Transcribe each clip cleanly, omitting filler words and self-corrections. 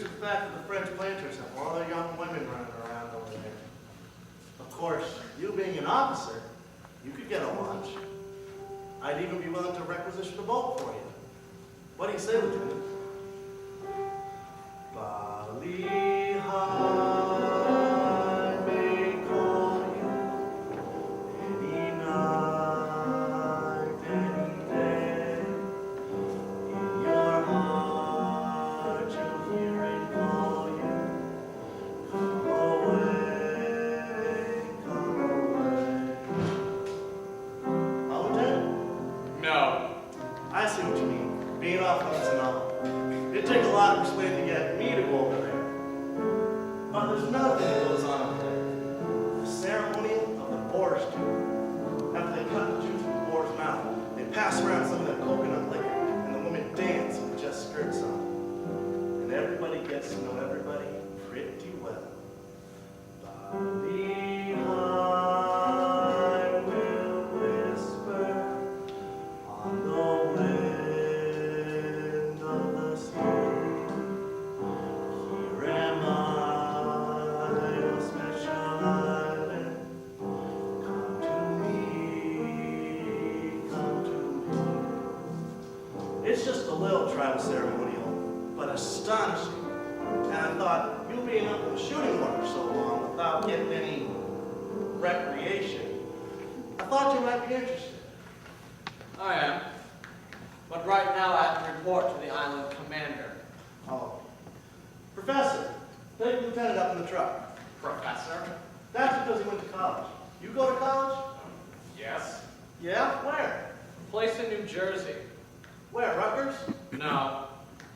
the fact that the French planters have all their young women running around over there. Of course, you being an officer, you could get a lunch. I'd even be willing to requisition a boat for you. What do you say, Lieutenant? Bali high may call you any night, any day. In your heart you'll hear it call you. Come away, come away. Lieutenant? No. I see what you mean. Being off limits and all. It'd take a lot of persuading to get me to go over there. But there's another thing that goes on over there. The ceremonial of the boar's tooth. After they cut the juice from the boar's mouth, they pass around some of that coconut liquor, and the women dance with just skirts on. And everybody gets to know everybody pretty well. Bali high will whisper on the wind of the sea. Here am I, your special island. Come to me, come to me. It's just a little tribal ceremonial, but astonishing. And I thought, you being up in the shooting water so long without getting any recreation, I thought you might be interested. I am. But right now I have to report to the island commander. Oh. Professor, take the lieutenant up in the truck. Professor? That's because he went to college. You go to college? Yes. Yeah? Where? Place in New Jersey. Where, Rutgers? No.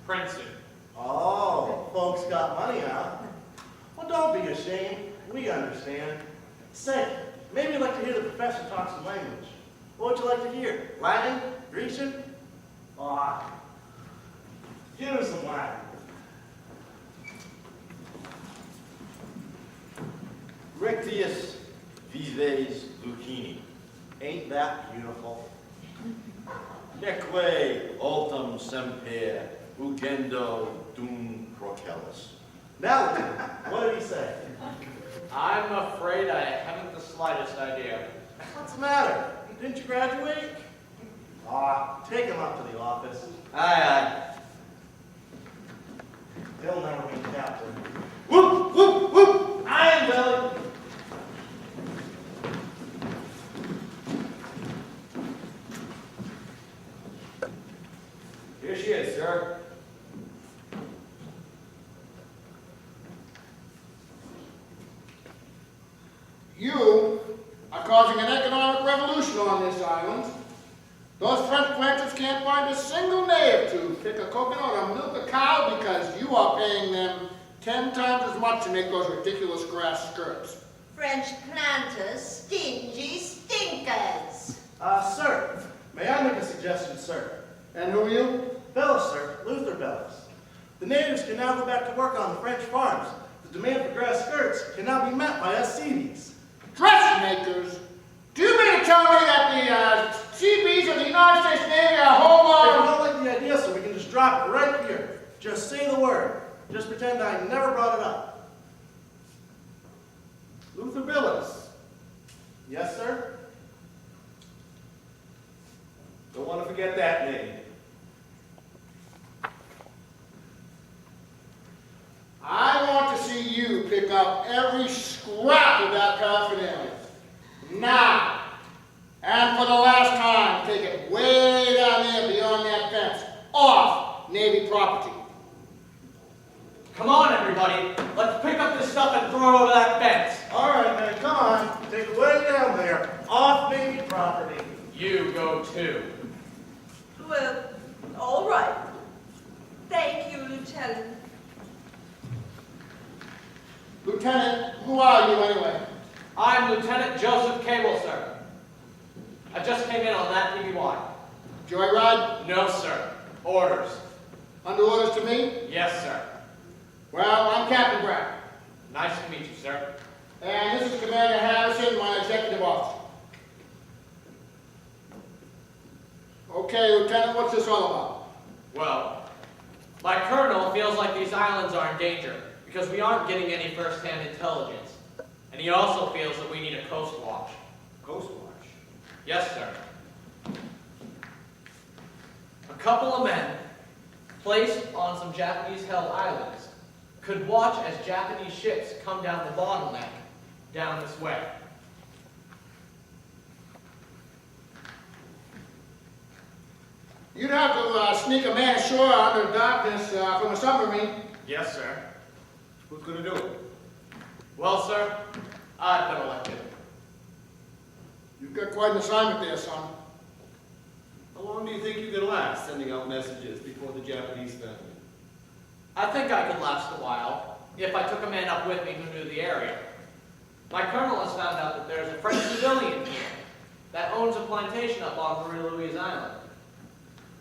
Princeton. Oh, folks got money, huh? Well, don't be ashamed. We understand. Say, maybe you'd like to hear the professor talk some language. What would you like to hear? Latin? Grecian? Ah, here's some Latin. Rectius vives Lucini. Ain't that beautiful? Neque ultum semper ugendo dum procellus. Now, Lieutenant, what did he say? I'm afraid I haven't the slightest idea. What's the matter? Didn't you graduate? Ah, take him up to the office. Aye, He'll never be captain. Whoop, whoop, whoop! Iron belly! Here she is, sir. You are causing an economic revolution on this island. Those French planters can't find a single native to pick a coconut or milk a cow because you are paying them 10 times as much to make those ridiculous grass skirts. French planters, stingy stinkers. Sir, may I make a suggestion, sir? And who are you? Bellis, sir, Luther Bellis. The natives can now go back to work on the French farms. The demand for grass skirts can now be met by us Seabees. Dressmakers? Do you mean to tell me that the Seabees of the United States Navy are home If you on... don't like the idea, sir, we can just drop it right here. Just say the word. Just pretend I never brought it up. Luther Billis. Yes, sir? Don't want to forget that name. I want to see you pick up every scrap of that paraphernalia. Now. And for the last time, take it way down there beyond that fence. Off Navy property. Come on, everybody. Let's pick up this stuff and throw it over that fence. All right, man, come on. Take it way down there. Off Navy property. You go too. Well, all right. Thank you, Lieutenant. Lieutenant, who are you anyway? I'm Lieutenant Joseph Cable, sir. I just came in on that PBY. Joyride? No, sir. Orders. Under orders to me? Yes, sir. Well, I'm Captain Brown. Nice to meet you, sir. And this is Commander Harrison, my executive officer. Okay, Lieutenant, what's this all about? Well, My colonel feels like these islands are in danger because we aren't getting any first-hand intelligence. And he also feels that we need a coast watch. Coast Watch. Yes, sir. A couple of men placed on some Japanese-held islands could watch as Japanese ships come down the bottleneck down this way. You'd have to sneak a man ashore under darkness from a submarine. Yes, sir. Who's gonna do it? Well, sir, I've been elected. You've got quite an assignment there, son. How long do you think you can last sending out messages before the Japanese family? I think I could last a while if I took a man up with me who knew the area. My colonel has found out that there's a French civilian here that owns a plantation up on Marie Louise Island.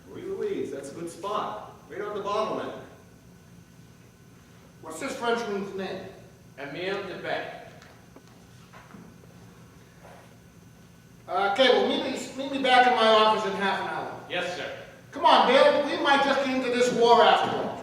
Marie Louise, that's a good spot. Right on the bottleneck. What's this Frenchman's name? Emile de Bay. Cable, meet me back in my office in half an hour. Yes, sir. Come on, Bill. We might just get into this war after all.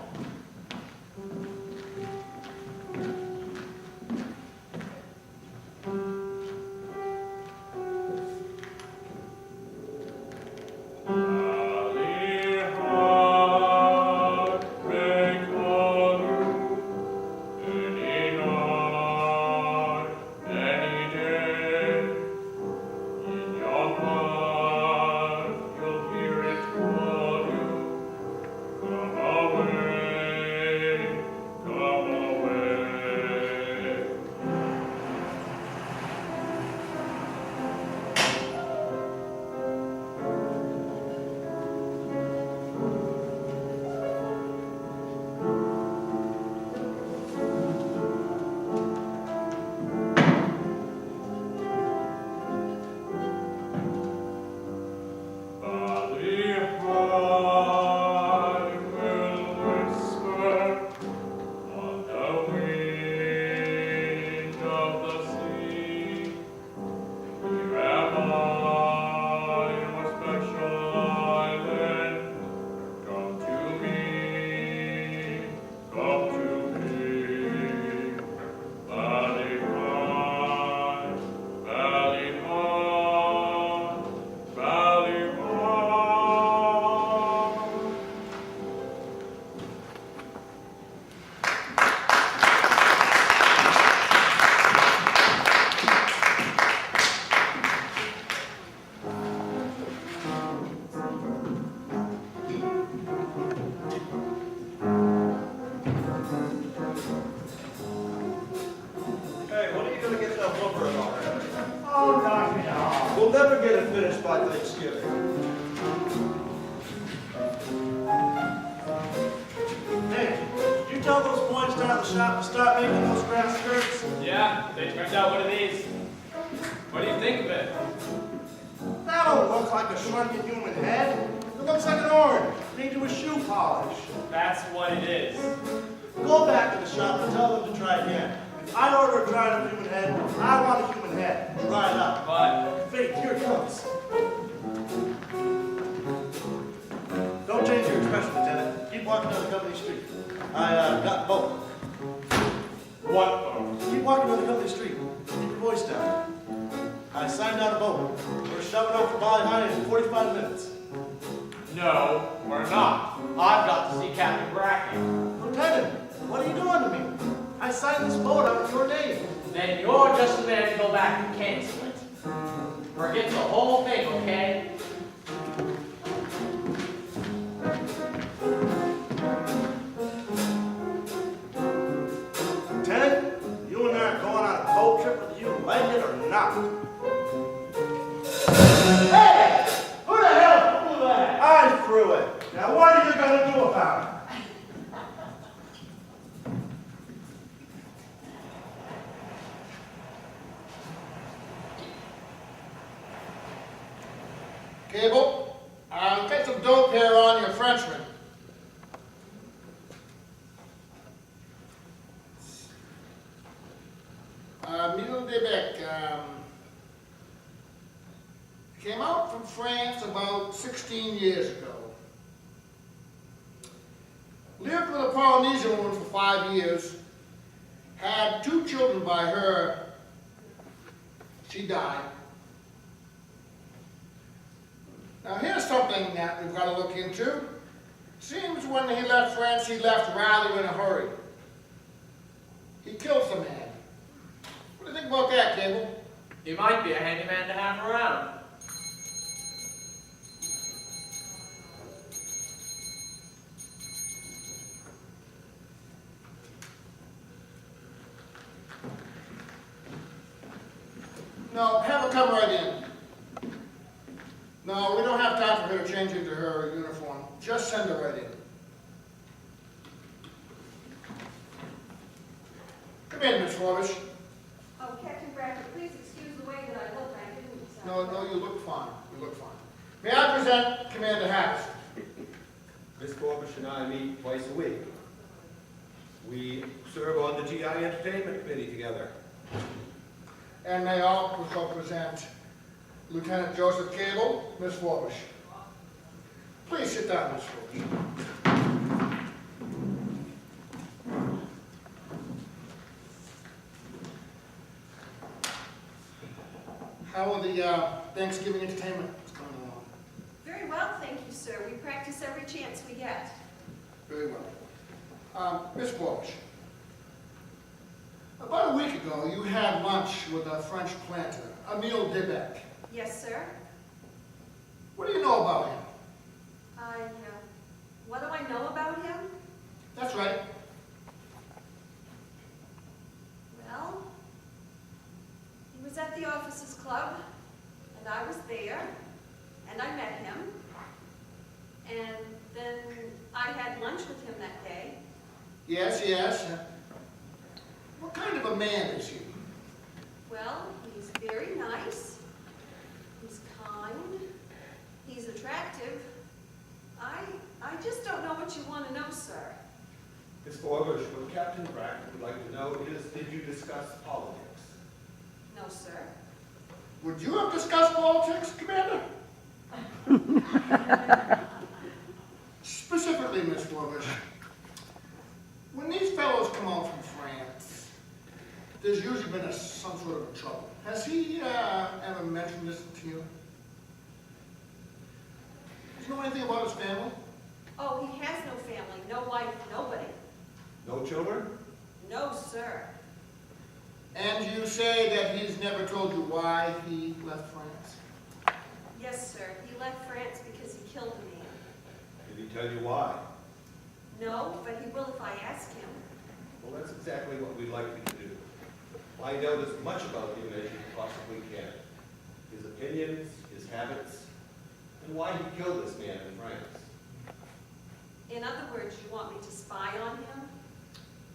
We'll never get it finished by Thanksgiving. Hey, did you tell those boys down at the shop to start making those grass skirts? Yeah, they turned out one of these. What do you think of it? That don't look like a shrunken human head. It looks like an orange, made to a shoe polish. That's what it is. Go back to the shop and tell them to try again. If I order a dried up human head, I want a human head, dried up. But Fate, here it comes. Don't change your expression, Lieutenant. Keep walking down the company street. I got the boat. what boat? Keep walking down the company street. Keep your voice down. I signed out a boat. We're shoving off for Bali High in 45 minutes. No, we're not. I've got to see Captain Bracken. Lieutenant, what are you doing to me? I signed this boat out in your name. Then you're just the man to go back and cancel it. Forget the whole thing, okay? Lieutenant, you and I are going on a boat trip whether you like it or not. Hey! Who the hell threw that? I threw it. Now what are you going to do about it? Cable, get some dope here on your Frenchman. Mille de Bec, came out from France about 16 years ago. Lieu Polynesian woman for 5 years, had 2 children by her. She died. Now here's something that we've got to look into. Seems when he left France, he left rather in a hurry. He killed some man. What do you think about that, Cable? He might be a handyman to have around. No, have her come right in. No, we don't have time for her to change into her uniform. Just send her right in. Come in, Miss Forbish. Oh, Captain Brackett, please excuse the way that I look. I didn't. No, you look fine. You look fine. May I present Commander Harris? Miss Forbish and I meet twice a week. We serve on the GI Entertainment Committee together. And may I also present Lieutenant Joseph Cable, Miss Forbish. Please sit down, Miss Forbish. How are the Thanksgiving entertainments coming along? Very well, thank you, sir. We practice every chance we get. Very well. Miss Forbish, about a week ago, you had lunch with a French planter, Emile Debec. Yes, sir. What do you know about him? What do I know about him? That's right. Well, he was at the officers' club, and I was there, and I met him. And then I had lunch with him that day. Yes, yes. What kind of a man is he? Well, he's very nice. He's kind. He's attractive. I just don't know what you want to know, sir. Miss Forbish, what Captain Brackett would like to know is, did you discuss politics? No, sir. Would you have discussed politics, Commander? Specifically, Miss Forbish, when these fellows come out from France, there's usually been some sort of a trouble. Has he ever mentioned this to you? Do you know anything about his family? Oh, he has no family, no wife, nobody. No children? No, sir. And you say that he's never told you why he left France? Yes, sir. He left France because he killed a man. Did he tell you why? No, but he will if I ask him. Well, that's exactly what we'd like you to do. Find out as much about him as you possibly can. His opinions, his habits, and why he killed this man in France. In other words, you want me to spy on him?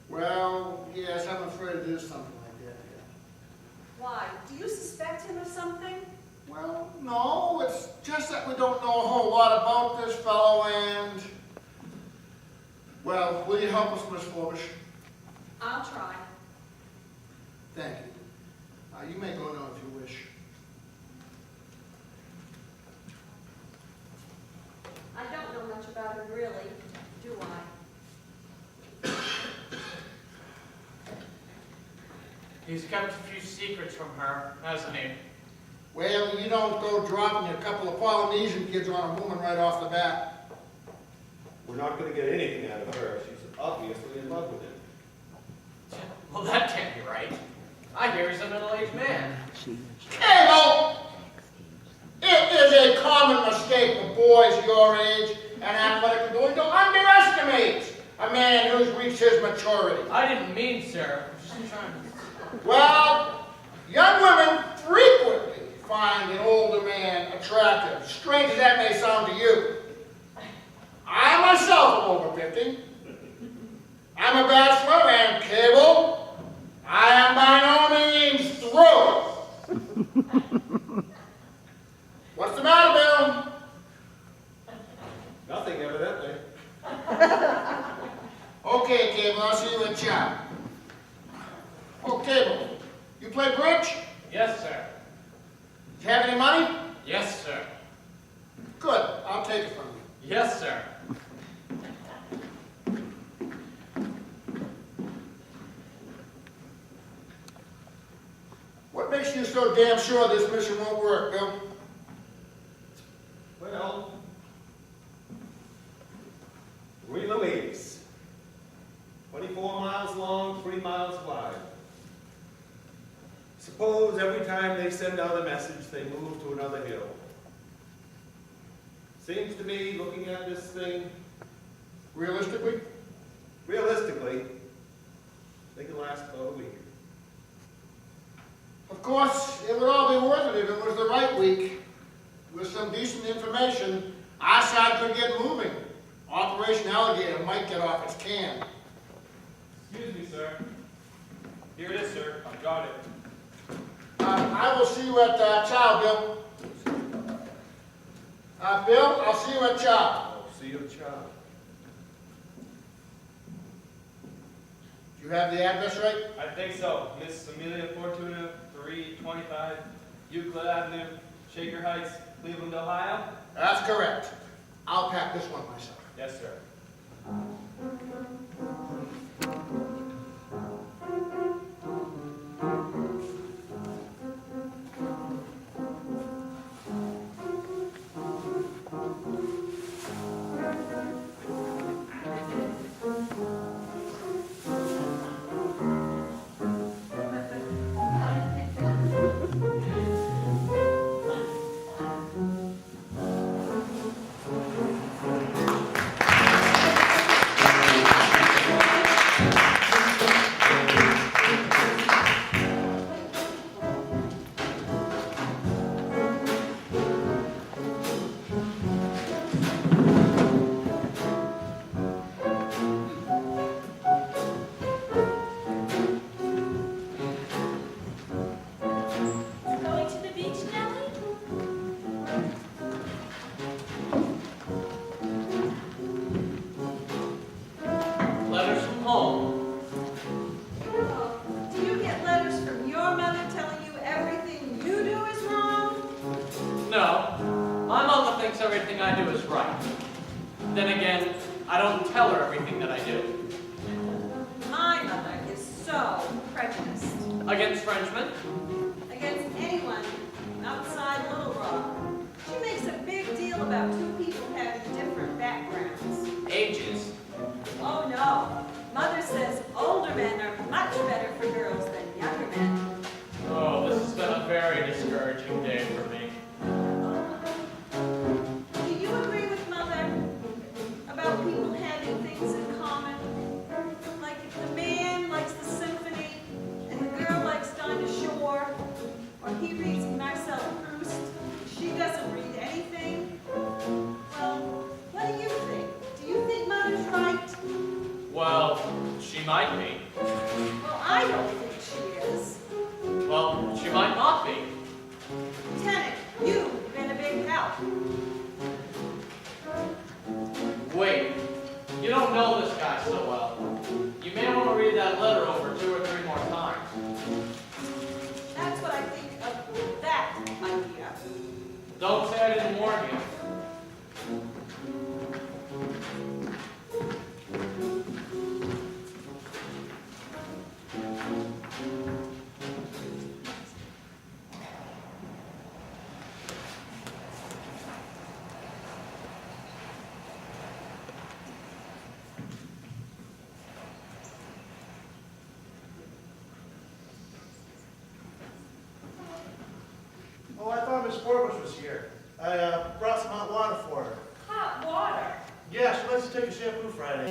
Well, yes, I'm afraid it is something like that, yeah. Why? Do you suspect him of something? Well, no, it's just that we don't know a whole lot about this fellow and... Well, will you help us, Miss Forbish? I'll try. Thank you. You may go now if you wish. I don't know much about him really, do I? He's kept a few secrets from her, hasn't he? Well, you don't go dropping a couple of Polynesian kids on a woman right off the bat. We're not going to get anything out of her. She's obviously in love with him. Well, that can't be right. I hear he's a middle-aged man. Cable! It is a common mistake for boys your age and athletic ability to underestimate a man who's reached his maturity. I didn't mean, sir. I'm just trying to... Well, young women frequently find an older man attractive, strange as that may sound to you. I myself am over 50. I'm a bachelor, and Cable, I am by no means through. What's the matter, Bill? Nothing, evidently. Okay, Cable, I'll see you at chop. Oh, Cable, you play bridge? Yes, sir. Do you have any money? Yes, sir. Good, I'll take it from you. Yes, sir. makes you so damn sure this mission won't work, Bill? Well, Marie Louise, 24 miles long, 3 miles wide. Suppose every time they send out a message, they move to another hill. Seems to me, looking at this thing, Realistically? realistically, they can last about a week. Of course, it would all be worth it if it was the right week. With some decent information, our side could get moving. Operation Alligator might get off its can. Excuse me, sir. Here it is, sir. I've got it. I will see you at Chow, Bill. Bill, I'll see you at Chow. I'll see you, child. Do you have the address right? I think so. Miss Amelia Fortuna, 325 Euclid Avenue, Shaker Heights, Cleveland, Ohio? That's correct. I'll pack this one myself. Yes, sir. Going to the beach, Nellie? Letters from home. Oh, do you get letters from your mother telling you everything you do is wrong? No, my mother thinks everything I do is right. Then again, I don't tell her everything that I do. My mother is so prejudiced Against Frenchmen? against anyone outside Little Rock. She makes a big deal about two people having different backgrounds. Ages. Oh no, mother says older men are much better for girls than younger men. Oh, this has been a very discouraging day for me. Do you agree with mother about people having things in common? Like if the man likes the symphony and the girl likes Dinah Shore, or he reads Marcel Proust, she doesn't read anything? Well, what do you think? Do you think mother's right? Well, she might be. Well, I don't think she is. Well, she might not be. Lieutenant, you've been a big help. Wait, you don't know this guy so well. You may want to read that letter over 2 or 3 more times. That's what I think of that idea. Don't say I didn't warn you. Oh, I thought Miss Forbush was here. I brought some hot water for her. Hot water. Yeah, she likes to take a shampoo Friday.